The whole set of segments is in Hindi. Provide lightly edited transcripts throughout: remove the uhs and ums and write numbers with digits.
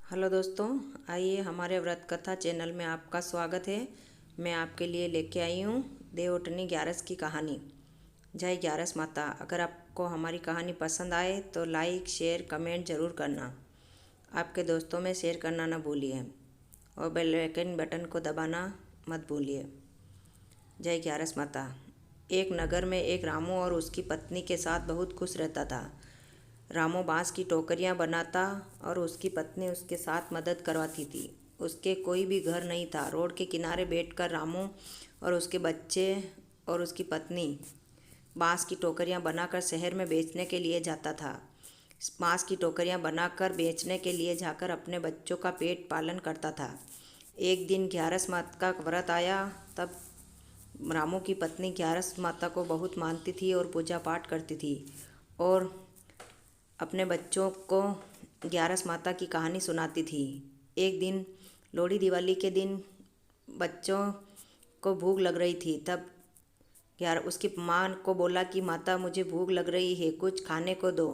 हेलो दोस्तों, आइए हमारे व्रत कथा चैनल में आपका स्वागत है। मैं आपके लिए लेके आई हूँ देवउठनी ग्यारस की कहानी। जय ग्यारस माता। अगर आपको हमारी कहानी पसंद आए तो लाइक शेयर कमेंट ज़रूर करना। आपके दोस्तों में शेयर करना ना भूलिए और बेल आइकन बटन को दबाना मत भूलिए। जय ग्यारस माता। एक नगर में एक रामू और उसकी पत्नी के साथ बहुत खुश रहता था। रामू बांस की टोकरियां बनाता और उसकी पत्नी उसके साथ मदद करवाती थी। उसके कोई भी घर नहीं था। रोड के किनारे बैठकर रामू और उसके बच्चे और उसकी पत्नी बांस की टोकरियां बनाकर शहर में बेचने के लिए जाता था। बांस की टोकरियां बनाकर बेचने के लिए जाकर अपने बच्चों का पेट पालन करता था। एक दिन ग्यारस माता का व्रत आया। तब रामू की पत्नी ग्यारस माता को बहुत मानती थी और पूजा पाठ करती थी और अपने बच्चों को ग्यारस माता की कहानी सुनाती थी। एक दिन लोहड़ी दिवाली के दिन बच्चों को भूख लग रही थी। तब उसकी माँ को बोला कि माता मुझे भूख लग रही है, कुछ खाने को दो।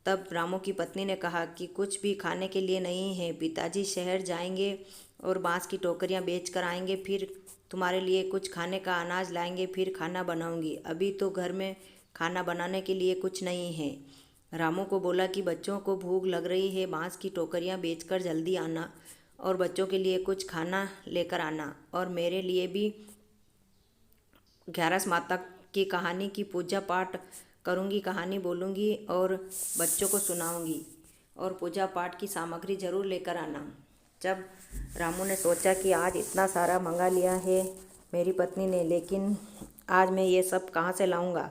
तब रामू की पत्नी ने कहा कि कुछ भी खाने के लिए नहीं है, पिताजी शहर जाएंगे और बांस की टोकरियां बेच कर आएंगे, फिर तुम्हारे लिए कुछ खाने का अनाज लाएंगे, फिर खाना बनाऊंगी। अभी तो घर में खाना बनाने के लिए कुछ नहीं है। रामू को बोला कि बच्चों को भूख लग रही है, बांस की टोकरियां बेचकर जल्दी आना और बच्चों के लिए कुछ खाना लेकर आना और मेरे लिए भी ग्यारस माता की कहानी की पूजा पाठ करूंगी, कहानी बोलूंगी और बच्चों को सुनाऊंगी और पूजा पाठ की सामग्री ज़रूर लेकर आना। जब रामू ने सोचा कि आज इतना सारा मंगा लिया है मेरी पत्नी ने, लेकिन आज मैं ये सब कहाँ से लाऊंगा,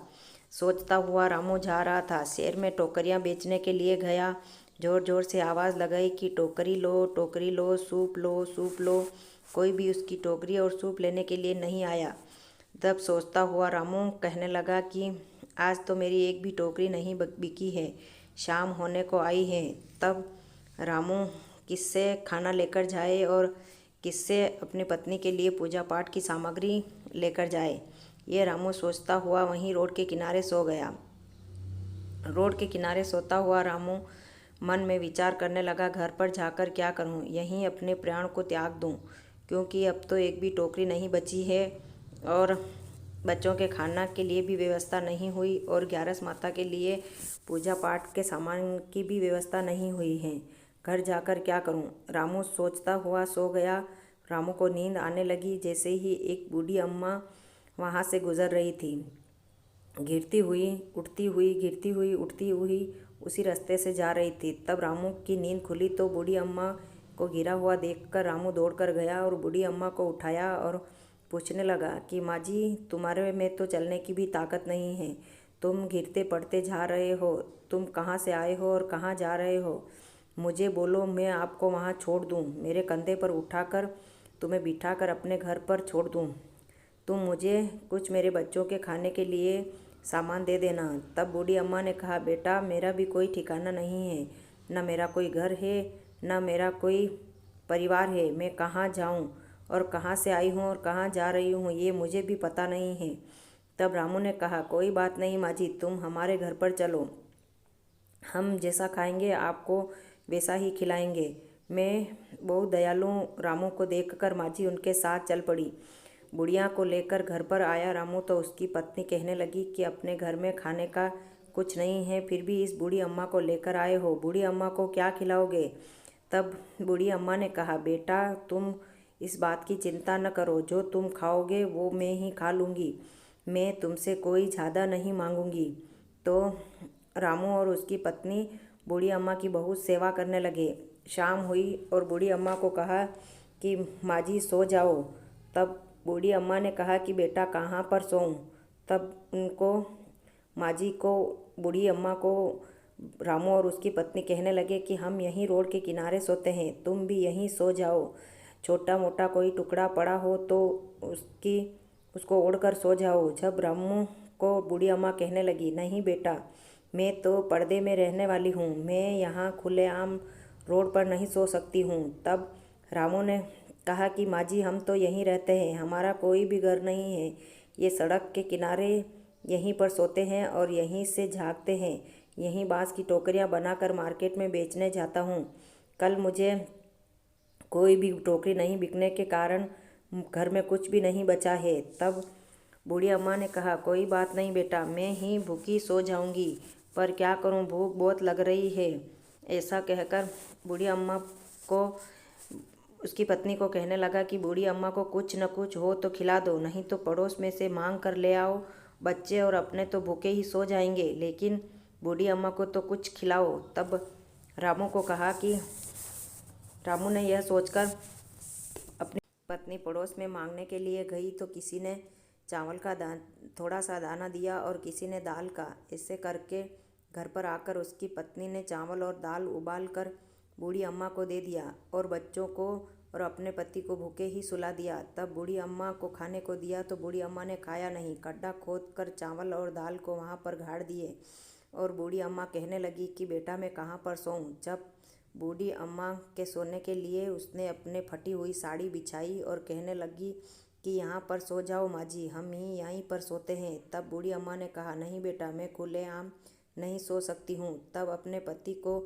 सोचता हुआ रामू जा रहा था। शहर में टोकरियां बेचने के लिए गया। ज़ोर ज़ोर से आवाज़ लगाई कि टोकरी लो, सूप लो, सूप लो। कोई भी उसकी टोकरी और सूप लेने के लिए नहीं आया। तब सोचता हुआ रामू कहने लगा कि आज तो मेरी एक भी टोकरी नहीं बिकी है, शाम होने को आई है। तब रामू किससे खाना लेकर जाए और किससे अपनी पत्नी के लिए पूजा पाठ की सामग्री लेकर जाए, ये रामू सोचता हुआ वहीं रोड के किनारे सो गया। रोड के किनारे सोता हुआ रामू मन में विचार करने लगा, घर पर जाकर क्या करूं, यहीं अपने प्राण को त्याग दूं, क्योंकि अब तो एक भी टोकरी नहीं बची है और बच्चों के खाना के लिए भी व्यवस्था नहीं हुई और ग्यारस माता के लिए पूजा पाठ के सामान की भी व्यवस्था नहीं हुई है। घर जाकर क्या करूं, रामू सोचता हुआ सो गया। रामू को नींद आने लगी। जैसे ही एक बूढ़ी अम्मा वहाँ से गुजर रही थी, गिरती हुई उठती हुई, गिरती हुई उठती हुई उसी रास्ते से जा रही थी। तब रामू की नींद खुली तो बूढ़ी अम्मा को गिरा हुआ देखकर रामू दौड़कर गया और बूढ़ी अम्मा को उठाया और पूछने लगा कि माँ जी, तुम्हारे में तो चलने की भी ताकत नहीं है, तुम गिरते पड़ते जा रहे हो, तुम कहाँ से आए हो और कहाँ जा रहे हो, मुझे बोलो, मैं आपको वहाँ छोड़ दूँ, मेरे कंधे पर उठाकर तुम्हें बिठाकर अपने घर पर छोड़ दूँ, तुम मुझे कुछ मेरे बच्चों के खाने के लिए सामान दे देना। तब बूढ़ी अम्मा ने कहा, बेटा मेरा भी कोई ठिकाना नहीं है, न मेरा कोई घर है, न मेरा कोई परिवार है, मैं कहाँ जाऊँ और कहाँ से आई हूँ और कहाँ जा रही हूँ ये मुझे भी पता नहीं है। तब रामू ने कहा, कोई बात नहीं माँ जी, तुम हमारे घर पर चलो, हम जैसा खाएंगे आपको वैसा ही खिलाएंगे। मैं बहुत दयालु रामू को देखकर माँ जी उनके साथ चल पड़ी। बुढ़िया को लेकर घर पर आया रामू तो उसकी पत्नी कहने लगी कि अपने घर में खाने का कुछ नहीं है, फिर भी इस बूढ़ी अम्मा को लेकर आए हो, बूढ़ी अम्मा को क्या खिलाओगे। तब बूढ़ी अम्मा ने कहा, बेटा तुम इस बात की चिंता न करो, जो तुम खाओगे वो मैं ही खा लूँगी, मैं तुमसे कोई ज़्यादा नहीं मांगूंगी। तो रामू और उसकी पत्नी बूढ़ी अम्मा की बहुत सेवा करने लगे। शाम हुई और बूढ़ी अम्मा को कहा कि माँ जी सो जाओ। तब बूढ़ी अम्मा ने कहा कि बेटा कहाँ पर सोऊं। तब उनको माँ जी को बूढ़ी अम्मा को रामू और उसकी पत्नी कहने लगे कि हम यहीं रोड के किनारे सोते हैं, तुम भी यहीं सो जाओ, छोटा मोटा कोई टुकड़ा पड़ा हो तो उसको ओढ़कर सो जाओ। जब रामू को बूढ़ी अम्मा कहने लगी, नहीं बेटा, मैं तो पर्दे में रहने वाली हूँ, मैं यहाँ खुलेआम रोड पर नहीं सो सकती हूँ। तब रामू ने कहा कि माँ जी हम तो यहीं रहते हैं, हमारा कोई भी घर नहीं है, ये सड़क के किनारे यहीं पर सोते हैं और यहीं से झाँकते हैं, यहीं बांस की टोकरियाँ बनाकर मार्केट में बेचने जाता हूँ, कल मुझे कोई भी टोकरी नहीं बिकने के कारण घर में कुछ भी नहीं बचा है। तब बूढ़ी अम्मा ने कहा, कोई बात नहीं बेटा, मैं ही भूखी सो जाऊंगी, पर क्या करूं, भूख बहुत लग रही है। ऐसा कहकर बूढ़ी अम्मा को उसकी पत्नी को कहने लगा कि बूढ़ी अम्मा को कुछ न कुछ हो तो खिला दो, नहीं तो पड़ोस में से मांग कर ले आओ। बच्चे और अपने तो भूखे ही सो जाएंगे, लेकिन बूढ़ी अम्मा को तो कुछ खिलाओ। तब रामू ने यह सोचकर अपनी पत्नी पड़ोस में मांगने के लिए गई तो किसी ने चावल का थोड़ा सा दाना दिया और किसी ने दाल का। ऐसे करके घर पर आकर उसकी पत्नी ने चावल और दाल उबाल कर बूढ़ी अम्मा को दे दिया और बच्चों को और अपने पति को भूखे ही सुला दिया। तब बूढ़ी अम्मा को खाने को दिया तो बूढ़ी अम्मा ने खाया नहीं, गड्ढा खोद कर चावल और दाल को वहाँ पर गाड़ दिए और बूढ़ी अम्मा कहने लगी कि बेटा मैं कहाँ पर सोऊं। जब बूढ़ी अम्मा के सोने के लिए उसने अपने फटी हुई साड़ी बिछाई और कहने लगी कि यहाँ पर सो जाओ माँ जी, हम ही यहीं पर सोते हैं। तब बूढ़ी अम्मा ने कहा, नहीं बेटा, मैं खुलेआम नहीं सो सकती हूँ। तब अपने पति को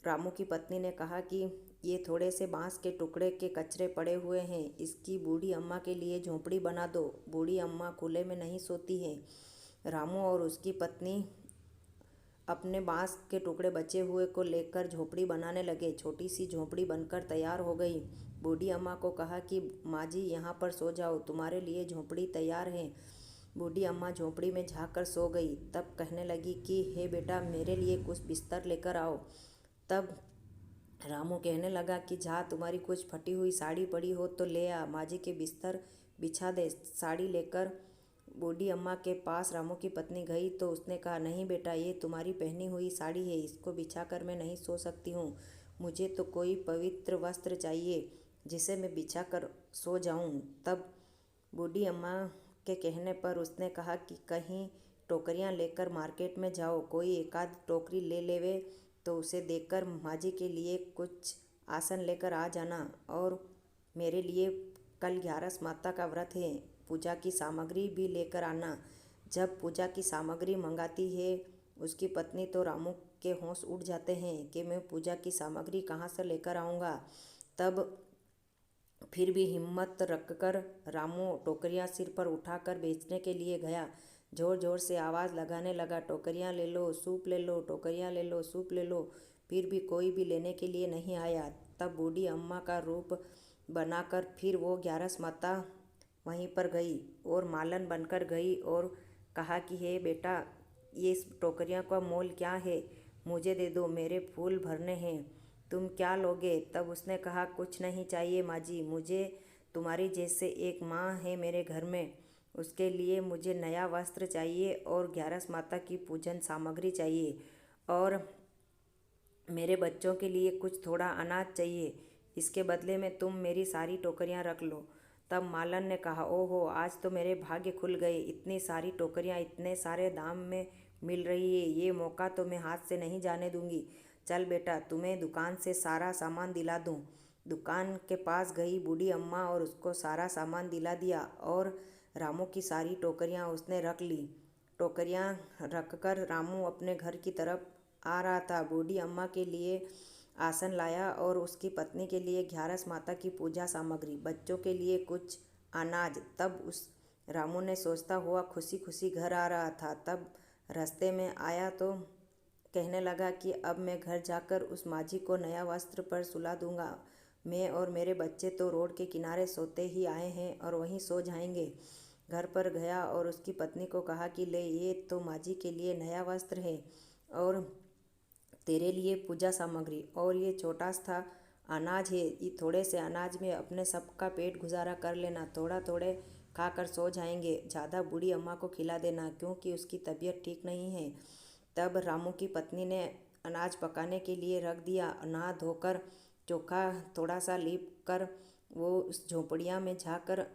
रामू की पत्नी ने कहा कि ये थोड़े से बांस के टुकड़े के कचरे पड़े हुए हैं, इसकी बूढ़ी अम्मा के लिए झोंपड़ी बना दो। बूढ़ी अम्मा खुले में नहीं सोती है। रामू और उसकी पत्नी अपने बांस के टुकड़े बचे हुए को लेकर झोपड़ी बनाने लगे। छोटी सी झोपड़ी बनकर तैयार हो गई। बूढ़ी अम्मा को कहा कि माँ जी यहाँ पर सो जाओ, तुम्हारे लिए झोपड़ी तैयार है। बूढ़ी अम्मा झोपड़ी में झाँक कर सो गई। तब कहने लगी कि हे बेटा, मेरे लिए कुछ बिस्तर लेकर आओ। तब रामू कहने लगा कि जहाँ तुम्हारी कुछ फटी हुई साड़ी पड़ी हो तो ले आ, माँ जी के बिस्तर बिछा दे। साड़ी लेकर बूढ़ी अम्मा के पास रामू की पत्नी गई तो उसने कहा, नहीं बेटा, ये तुम्हारी पहनी हुई साड़ी है, इसको बिछाकर मैं नहीं सो सकती हूँ। मुझे तो कोई पवित्र वस्त्र चाहिए जिसे मैं बिछा कर सो जाऊँ। तब बूढ़ी अम्मा के कहने पर उसने कहा कि कहीं टोकरियाँ लेकर मार्केट में जाओ, कोई एकाध टोकरी ले लेवे तो उसे देखकर माँ जी के लिए कुछ आसन लेकर आ जाना और मेरे लिए कल 11 माता का व्रत है, पूजा की सामग्री भी लेकर आना। जब पूजा की सामग्री मंगाती है उसकी पत्नी तो रामू के होश उड़ जाते हैं कि मैं पूजा की सामग्री कहाँ से लेकर आऊँगा। तब फिर भी हिम्मत रखकर रामू टोकरियाँ सिर पर उठाकर बेचने के लिए गया। जोर जोर से आवाज़ लगाने लगा, टोकरियाँ ले लो, सूप ले लो, टोकरियाँ ले लो, सूप ले लो। फिर भी कोई भी लेने के लिए नहीं आया। तब बूढ़ी अम्मा का रूप बनाकर फिर वो 11 माता वहीं पर गई और मालन बनकर गई और कहा कि हे बेटा, ये टोकरियाँ का मोल क्या है, मुझे दे दो, मेरे फूल भरने हैं, तुम क्या लोगे। तब उसने कहा, कुछ नहीं चाहिए माँ जी, मुझे तुम्हारी जैसे एक माँ है मेरे घर में, उसके लिए मुझे नया वस्त्र चाहिए और 11 माता की पूजन सामग्री चाहिए और मेरे बच्चों के लिए कुछ थोड़ा अनाज चाहिए, इसके बदले में तुम मेरी सारी टोकरियाँ रख लो। तब मालन ने कहा, ओहो, आज तो मेरे भाग्य खुल गए, इतनी सारी टोकरियाँ इतने सारे दाम में मिल रही है, ये मौका तो मैं हाथ से नहीं जाने दूंगी। चल बेटा, तुम्हें दुकान से सारा सामान दिला दूँ। दुकान के पास गई बूढ़ी अम्मा और उसको सारा सामान दिला दिया और रामू की सारी टोकरियाँ उसने रख ली। टोकरियाँ रखकर रामू अपने घर की तरफ आ रहा था। बूढ़ी अम्मा के लिए आसन लाया और उसकी पत्नी के लिए 11 माता की पूजा सामग्री, बच्चों के लिए कुछ अनाज। तब उस रामू ने सोचता हुआ खुशी खुशी घर आ रहा था। तब रास्ते में आया तो कहने लगा कि अब मैं घर जाकर उस माझी को नया वस्त्र पर सुला दूंगा। मैं और मेरे बच्चे तो रोड के किनारे सोते ही आए हैं और वहीं सो जाएंगे। घर पर गया और उसकी पत्नी को कहा कि ले, ये तो माझी के लिए नया वस्त्र है और तेरे लिए पूजा सामग्री और ये छोटा सा अनाज है, ये थोड़े से अनाज में अपने सबका पेट गुजारा कर लेना, थोड़ा थोड़े खाकर सो जाएंगे, ज़्यादा बूढ़ी अम्मा को खिला देना क्योंकि उसकी तबीयत ठीक नहीं है। तब रामू की पत्नी ने अनाज पकाने के लिए रख दिया। नहा धोकर चोखा थोड़ा सा लीप कर वो उस झोपड़िया में जाकर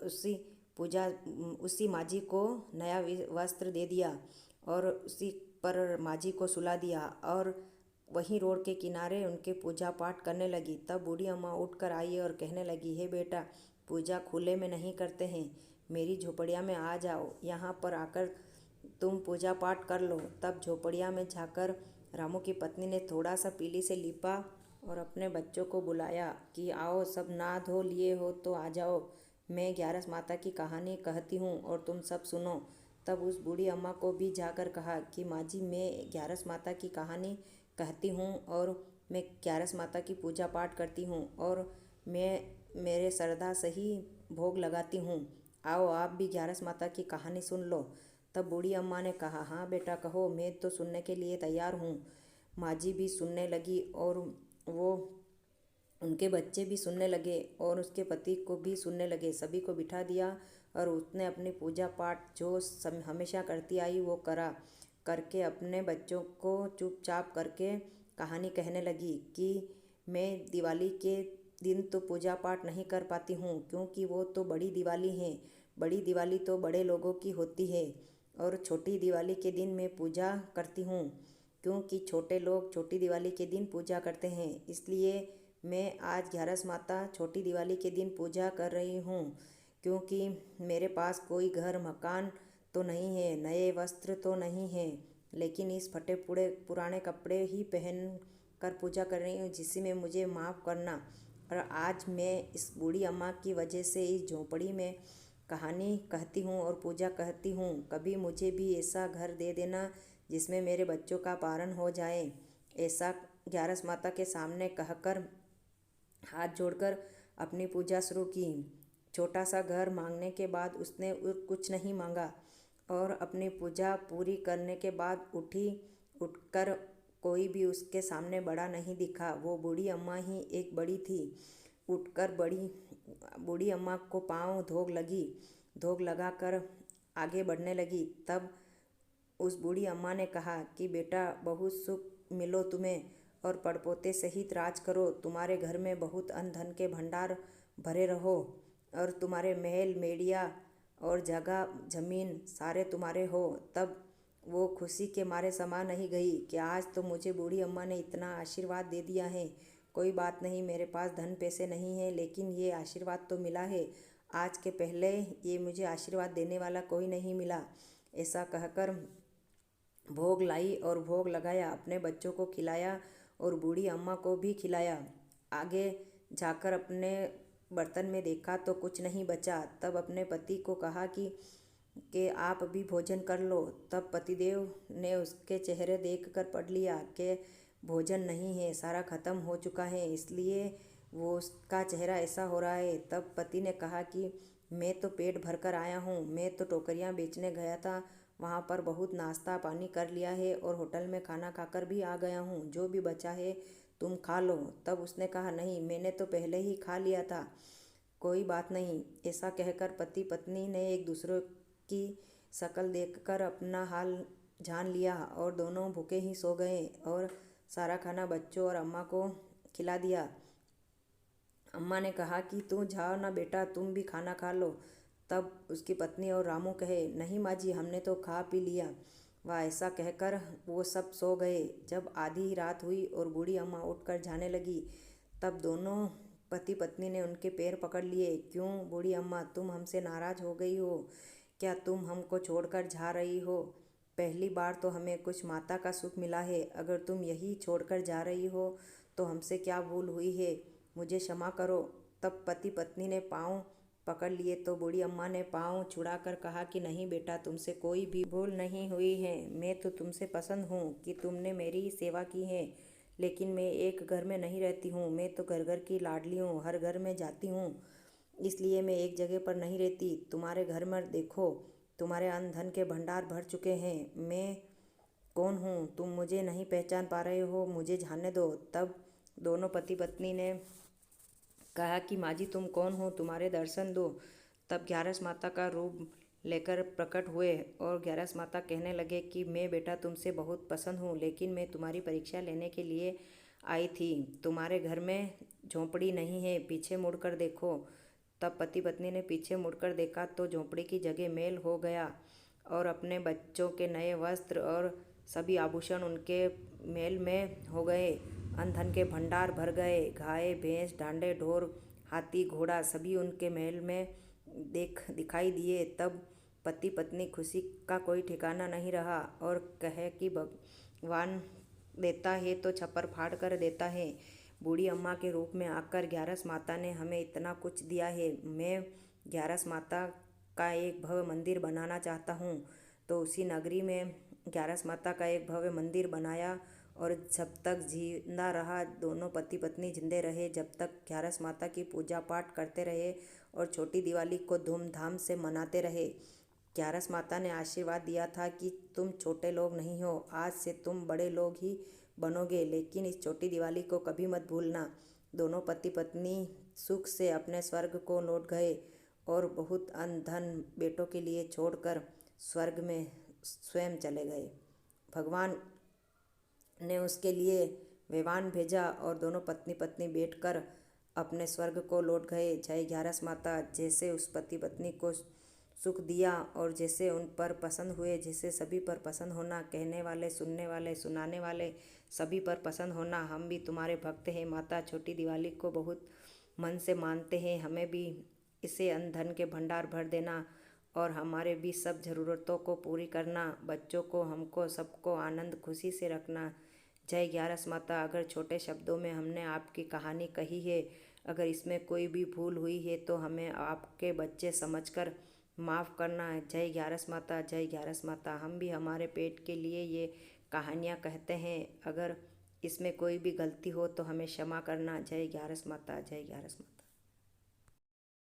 उसी माझी को नया वस्त्र दे दिया और उसी पर माझी को सुला दिया और वहीं रोड के किनारे उनके पूजा पाठ करने लगी। तब बूढ़ी अम्मा उठकर आई और कहने लगी, हे बेटा, पूजा खुले में नहीं करते हैं, मेरी झोपड़िया में आ जाओ, यहाँ पर आकर तुम पूजा पाठ कर लो। तब झोपड़िया में जाकर रामू की पत्नी ने थोड़ा सा पीली से लिपा और अपने बच्चों को बुलाया कि आओ, सब नहा धो लिए हो तो आ जाओ, मैं ग्यारस माता की कहानी कहती हूँ और तुम सब सुनो। तब उस बूढ़ी अम्मा को भी जाकर कहा कि माँ जी, मैं ग्यारस माता की कहानी कहती हूँ और मैं ग्यारस माता की पूजा पाठ करती हूँ और मैं मेरे श्रद्धा से ही भोग लगाती हूँ। आओ, आप भी ग्यारस माता की कहानी सुन लो। तब बूढ़ी अम्मा ने कहा, हाँ बेटा कहो, मैं तो सुनने के लिए तैयार हूँ। माँ जी भी सुनने लगी और वो उनके बच्चे भी सुनने लगे और उसके पति को भी सुनने लगे। सभी को बिठा दिया और उसने अपनी पूजा पाठ जो हमेशा करती आई वो करके अपने बच्चों को चुपचाप करके कहानी कहने लगी कि मैं दिवाली के दिन तो पूजा पाठ नहीं कर पाती हूँ, क्योंकि वो तो बड़ी दिवाली है। बड़ी दिवाली तो बड़े लोगों की होती है और छोटी दिवाली के दिन मैं पूजा करती हूँ, क्योंकि छोटे लोग छोटी दिवाली के दिन पूजा करते हैं। इसलिए मैं आज ग्यारस माता छोटी दिवाली के दिन पूजा कर रही हूँ, क्योंकि मेरे पास कोई घर मकान तो नहीं है, नए वस्त्र तो नहीं है, लेकिन इस फटे पुराने कपड़े ही पहन कर पूजा कर रही हूँ, जिसमें मुझे माफ़ करना। और आज मैं इस बूढ़ी अम्मा की वजह से इस झोंपड़ी में कहानी कहती हूँ और पूजा कहती हूँ। कभी मुझे भी ऐसा घर दे देना जिसमें मेरे बच्चों का पारण हो जाए। ऐसा ग्यारस माता के सामने कहकर हाथ जोड़कर अपनी पूजा शुरू की। छोटा सा घर मांगने के बाद उसने कुछ नहीं मांगा और अपनी पूजा पूरी करने के बाद उठकर कोई भी उसके सामने बड़ा नहीं दिखा। वो बूढ़ी अम्मा ही एक बड़ी थी। उठकर बूढ़ी अम्मा को पाँव धोग लगाकर आगे बढ़ने लगी। तब उस बूढ़ी अम्मा ने कहा कि बेटा, बहुत सुख मिलो तुम्हें और पड़पोते सहित राज करो। तुम्हारे घर में बहुत अन्न धन के भंडार भरे रहो और तुम्हारे महल मेड़िया और जगह जमीन सारे तुम्हारे हो। तब वो खुशी के मारे समा नहीं गई कि आज तो मुझे बूढ़ी अम्मा ने इतना आशीर्वाद दे दिया है। कोई बात नहीं, मेरे पास धन पैसे नहीं है, लेकिन ये आशीर्वाद तो मिला है। आज के पहले ये मुझे आशीर्वाद देने वाला कोई नहीं मिला। ऐसा कहकर भोग लाई और भोग लगाया, अपने बच्चों को खिलाया और बूढ़ी अम्मा को भी खिलाया। आगे जाकर अपने बर्तन में देखा तो कुछ नहीं बचा। तब अपने पति को कहा कि आप भी भोजन कर लो। तब पतिदेव ने उसके चेहरे देखकर पढ़ लिया कि भोजन नहीं है, सारा खत्म हो चुका है, इसलिए वो उसका चेहरा ऐसा हो रहा है। तब पति ने कहा कि मैं तो पेट भरकर आया हूँ, मैं तो टोकरियाँ बेचने गया था, वहाँ पर बहुत नाश्ता पानी कर लिया है और होटल में खाना खाकर भी आ गया हूँ। जो भी बचा है तुम खा लो। तब उसने कहा, नहीं, मैंने तो पहले ही खा लिया था, कोई बात नहीं। ऐसा कहकर पति पत्नी ने एक दूसरे की शक्ल देखकर अपना हाल जान लिया और दोनों भूखे ही सो गए और सारा खाना बच्चों और अम्मा को खिला दिया। अम्मा ने कहा कि तू जाओ ना बेटा, तुम भी खाना खा लो। तब उसकी पत्नी और रामू कहे, नहीं माँ जी, हमने तो खा पी लिया। वह ऐसा कहकर वो सब सो गए। जब आधी रात हुई और बूढ़ी अम्मा उठकर जाने लगी, तब दोनों पति पत्नी ने उनके पैर पकड़ लिए। क्यों बूढ़ी अम्मा, तुम हमसे नाराज़ हो गई हो क्या? तुम हमको छोड़कर जा रही हो? पहली बार तो हमें कुछ माता का सुख मिला है, अगर तुम यही छोड़कर जा रही हो तो हमसे क्या भूल हुई है? मुझे क्षमा करो। तब पति पत्नी ने पाँव पकड़ लिए तो बूढ़ी अम्मा ने पाँव छुड़ाकर कहा कि नहीं बेटा, तुमसे कोई भी भूल नहीं हुई है। मैं तो तुमसे पसंद हूँ कि तुमने मेरी सेवा की है, लेकिन मैं एक घर में नहीं रहती हूँ। मैं तो घर घर की लाडली हूँ, हर घर में जाती हूँ, इसलिए मैं एक जगह पर नहीं रहती। तुम्हारे घर में देखो, तुम्हारे अन्न धन के भंडार भर चुके हैं। मैं कौन हूँ? तुम मुझे नहीं पहचान पा रहे हो, मुझे जाने दो। तब दोनों पति पत्नी ने कहा कि माँ जी, तुम कौन हो? तुम्हारे दर्शन दो। तब ग्यारस माता का रूप लेकर प्रकट हुए और ग्यारस माता कहने लगे कि मैं बेटा तुमसे बहुत पसंद हूँ, लेकिन मैं तुम्हारी परीक्षा लेने के लिए आई थी। तुम्हारे घर में झोंपड़ी नहीं है, पीछे मुड़कर देखो। तब पति पत्नी ने पीछे मुड़कर देखा तो झोंपड़ी की जगह मैल हो गया और अपने बच्चों के नए वस्त्र और सभी आभूषण उनके मैल में हो गए। अन्न धन के भंडार भर गए। गाय भैंस डांडे ढोर हाथी घोड़ा सभी उनके महल में दिखाई दिए। तब पति पत्नी खुशी का कोई ठिकाना नहीं रहा और कहे कि भगवान देता है तो छप्पर फाड़ कर देता है। बूढ़ी अम्मा के रूप में आकर ग्यारस माता ने हमें इतना कुछ दिया है। मैं ग्यारस माता का एक भव्य मंदिर बनाना चाहता हूँ। तो उसी नगरी में ग्यारस माता का एक भव्य मंदिर बनाया और जब तक जिंदा रहा दोनों पति पत्नी जिंदे रहे, जब तक ग्यारस माता की पूजा पाठ करते रहे और छोटी दिवाली को धूमधाम से मनाते रहे। ग्यारस माता ने आशीर्वाद दिया था कि तुम छोटे लोग नहीं हो, आज से तुम बड़े लोग ही बनोगे, लेकिन इस छोटी दिवाली को कभी मत भूलना। दोनों पति पत्नी सुख से अपने स्वर्ग को लौट गए और बहुत अन्न धन बेटों के लिए छोड़कर स्वर्ग में स्वयं चले गए। भगवान ने उसके लिए विमान भेजा और दोनों पत्नी पत्नी बैठकर अपने स्वर्ग को लौट गए। जय ग्यारस माता। जैसे उस पति पत्नी को सुख दिया और जैसे उन पर पसंद हुए, जैसे सभी पर पसंद होना, कहने वाले, सुनने वाले, सुनाने वाले सभी पर पसंद होना। हम भी तुम्हारे भक्त हैं माता, छोटी दिवाली को बहुत मन से मानते हैं। हमें भी इसे अन्न धन के भंडार भर देना और हमारे भी सब ज़रूरतों को पूरी करना। बच्चों को, हमको, सबको आनंद खुशी से रखना। जय ग्यारस माता। अगर छोटे शब्दों में हमने आपकी कहानी कही है, अगर इसमें कोई भी भूल हुई है तो हमें आपके बच्चे समझकर माफ़ करना। जय ग्यारस माता, जय ग्यारस माता। हम भी हमारे पेट के लिए ये कहानियाँ कहते हैं, अगर इसमें कोई भी गलती हो तो हमें क्षमा करना। जय ग्यारस माता, जय ग्यारस माता।